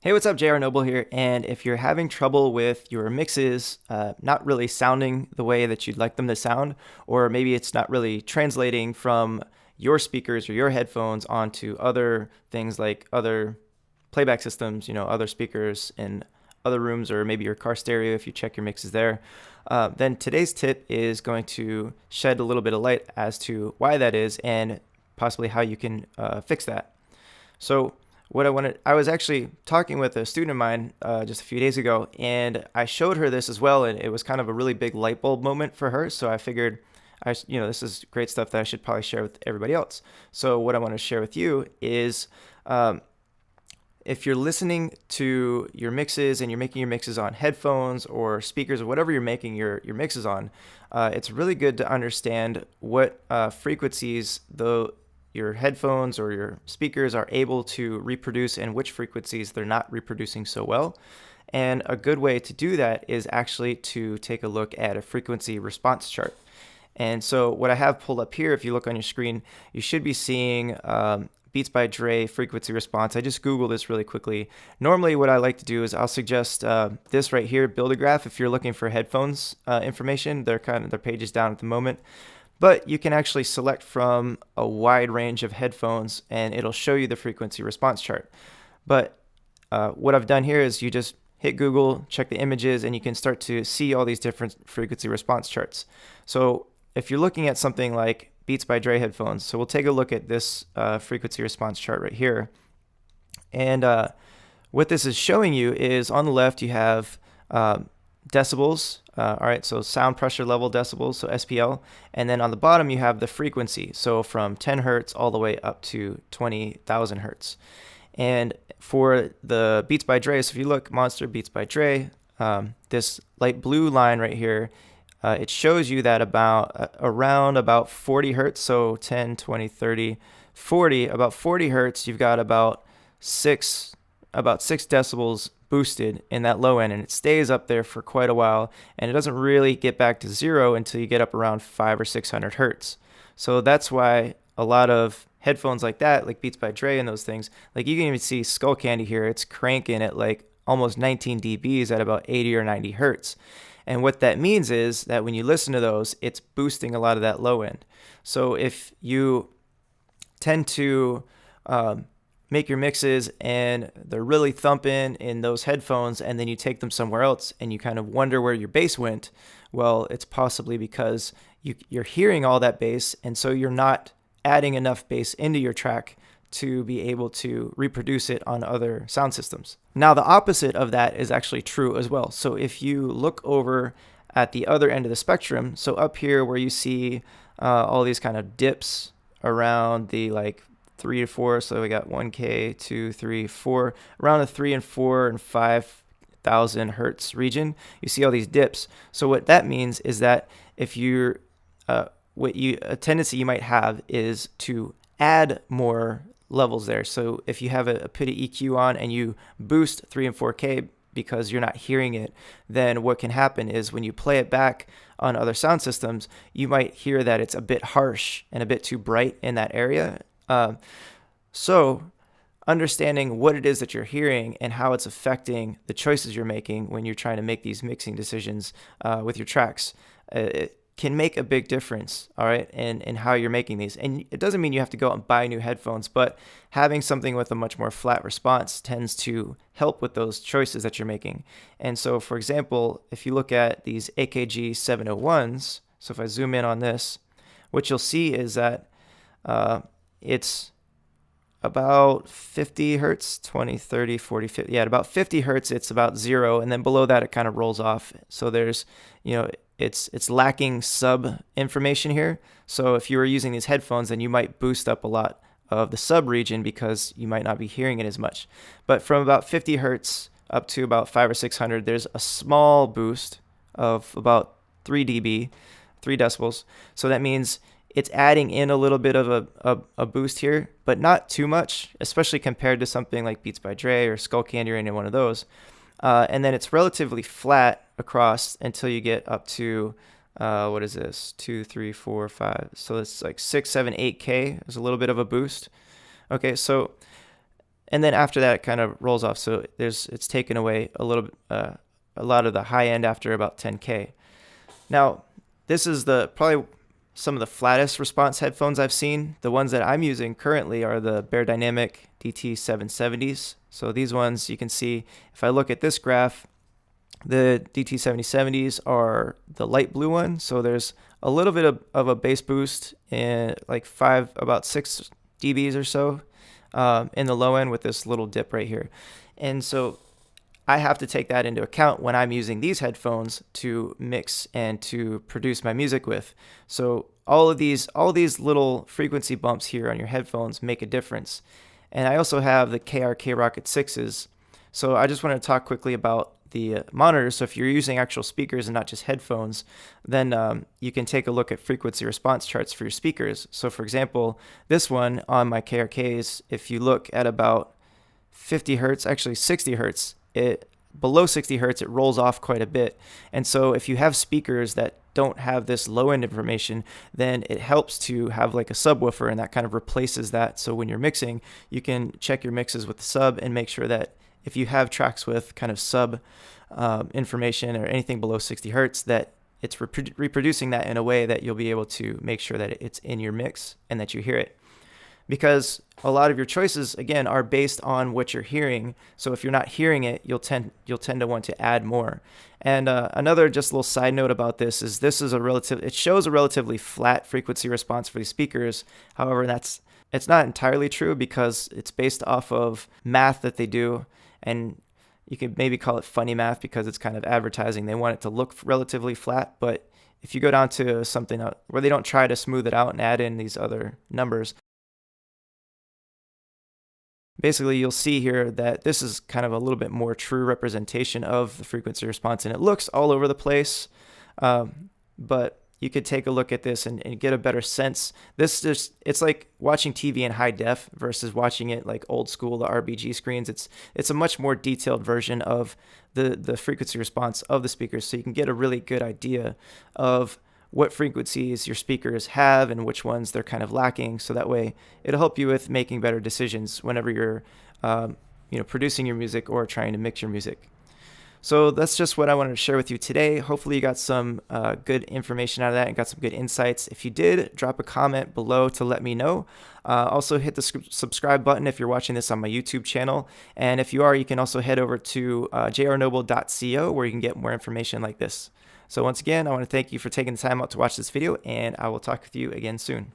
Hey, what's up? JR Noble here. And if you're having trouble with your mixes not really sounding the way that you'd like them to sound, or maybe it's not really translating from your speakers or your headphones onto other things like other playback systems, other speakers in other rooms, or maybe your car stereo if you check your mixes there, then today's tip is going to shed a little bit of light as to why that is and possibly how you can fix that. So I was actually talking with a student of mine just a few days ago, and I showed her this as well, and it was kind of a really big light bulb moment for her. So I figured, this is great stuff that I should probably share with everybody else. So what I want to share with you is, if you're listening to your mixes and you're making your mixes on headphones or speakers or whatever you're making your mixes on, it's really good to understand what frequencies your headphones or your speakers are able to reproduce and which frequencies they're not reproducing so well. And a good way to do that is actually to take a look at a frequency response chart. And so what I have pulled up here, if you look on your screen, you should be seeing Beats by Dre frequency response. I just Googled this really quickly. Normally what I like to do is I'll suggest this right here, Build-A-Graph, if you're looking for headphones information. Their page is down at the moment. But you can actually select from a wide range of headphones and it'll show you the frequency response chart. But what I've done here is you just hit Google, check the images, and you can start to see all these different frequency response charts. So if you're looking at something like Beats by Dre headphones, so we'll take a look at this frequency response chart right here. And what this is showing you is on the left you have decibels. All right, so sound pressure level decibels, so SPL. And then on the bottom, you have the frequency, so from 10 hertz all the way up to 20,000 hertz. And for the Beats by Dre, so if you look, Monster Beats by Dre, this light blue line right here, it shows you that around about 40 hertz, so 10, 20, 30, 40, about 40 hertz, you've got about 6 decibels boosted in that low end, and it stays up there for quite a while, and it doesn't really get back to zero until you get up around 500 or 600 hertz. So that's why a lot of headphones like that, like Beats by Dre and those things, like you can even see Skullcandy here, it's cranking at like almost 19 dBs at about 80 or 90 hertz. And what that means is that when you listen to those, it's boosting a lot of that low end. So if you tend to make your mixes and they're really thumping in those headphones, and then you take them somewhere else and you kind of wonder where your bass went, well, it's possibly because you're hearing all that bass, and so you're not adding enough bass into your track to be able to reproduce it on other sound systems. Now, the opposite of that is actually true as well. So if you look over at the other end of the spectrum, so up here where you see all these kind of dips around the 3 to 4, so we got 1K, 2, 3, 4, around the 3 and 4 and 5,000 hertz region, you see all these dips. So what that means is that if you're a tendency you might have is to add more levels there. So if you have a PIDI EQ on and you boost 3 and 4K because you're not hearing it, then what can happen is when you play it back on other sound systems, you might hear that it's a bit harsh and a bit too bright in that area. So understanding what it is that you're hearing and how it's affecting the choices you're making when you're trying to make these mixing decisions with your tracks, it can make a big difference, all right, in how you're making these. And it doesn't mean you have to go out and buy new headphones, but having something with a much more flat response tends to help with those choices that you're making. And so, for example, if you look at these AKG 701s, so if I zoom in on this, what you'll see is that it's about 50 hertz, 20, 30, 40, 50. Yeah, at about 50 hertz, it's about 0. And then below that, it kind of rolls off. So there's, it's lacking sub information here. So if you were using these headphones, then you might boost up a lot of the sub region because you might not be hearing it as much. But from about 50 hertz up to about 500 or 600, there's a small boost of about 3 dB, 3 decibels. So that means it's adding in a little bit of a boost here, but not too much, especially compared to something like Beats by Dre or Skullcandy or any one of those. And then it's relatively flat across until you get up to, what is this? 2, 3, 4, 5. So it's like 6, 7, 8K. There's a little bit of a boost. Okay, so and then after that it kind of rolls off. So it's taken away a lot of the high end after about 10K. Now, this is probably some of the flattest response headphones I've seen. The ones that I'm using currently are the Beyerdynamic DT770s. So these ones, you can see, if I look at this graph, the DT770s are the light blue one. So there's a little bit of a bass boost in like about 6 dBs or so in the low end with this little dip right here. And so I have to take that into account when I'm using these headphones to mix and to produce my music with. So all of these little frequency bumps here on your headphones make a difference. And I also have the KR Rocket 6s. So I just want to talk quickly about the monitors. So if you're using actual speakers and not just headphones, then you can take a look at frequency response charts for your speakers. So for example, this one on my KRKs, if you look at about 50 hertz, actually 60 hertz, below 60 hertz, it rolls off quite a bit. And so if you have speakers that don't have this low end information, then it helps to have like a subwoofer, and that kind of replaces that. So when you're mixing, you can check your mixes with the sub and make sure that if you have tracks with kind of sub information or anything below 60 hertz, that it's reproducing that in a way that you'll be able to make sure that it's in your mix and that you hear it. Because a lot of your choices, again, are based on what you're hearing. So if you're not hearing it, you'll tend to want to add more. And another just little side note about this is it shows a relatively flat frequency response for these speakers. However, it's not entirely true because it's based off of math that they do. And you could maybe call it funny math because it's kind of advertising. They want it to look relatively flat. But if you go down to something where they don't try to smooth it out and add in these other numbers, basically, you'll see here that this is kind of a little bit more true representation of the frequency response, and it looks all over the place, but you could take a look at this and get a better sense. It's like watching TV in high def versus watching it like old school, the RBG screens. It's a much more detailed version of the frequency response of the speakers, so you can get a really good idea of what frequencies your speakers have and which ones they're kind of lacking. So that way it'll help you with making better decisions whenever you're producing your music or trying to mix your music. So that's just what I wanted to share with you today. Hopefully you got some good information out of that and got some good insights. If you did, drop a comment below to let me know. Also hit the subscribe button if you're watching this on my YouTube channel. And if you are, you can also head over to jrnoble.co where you can get more information like this. So once again, I want to thank you for taking the time out to watch this video, and I will talk with you again soon.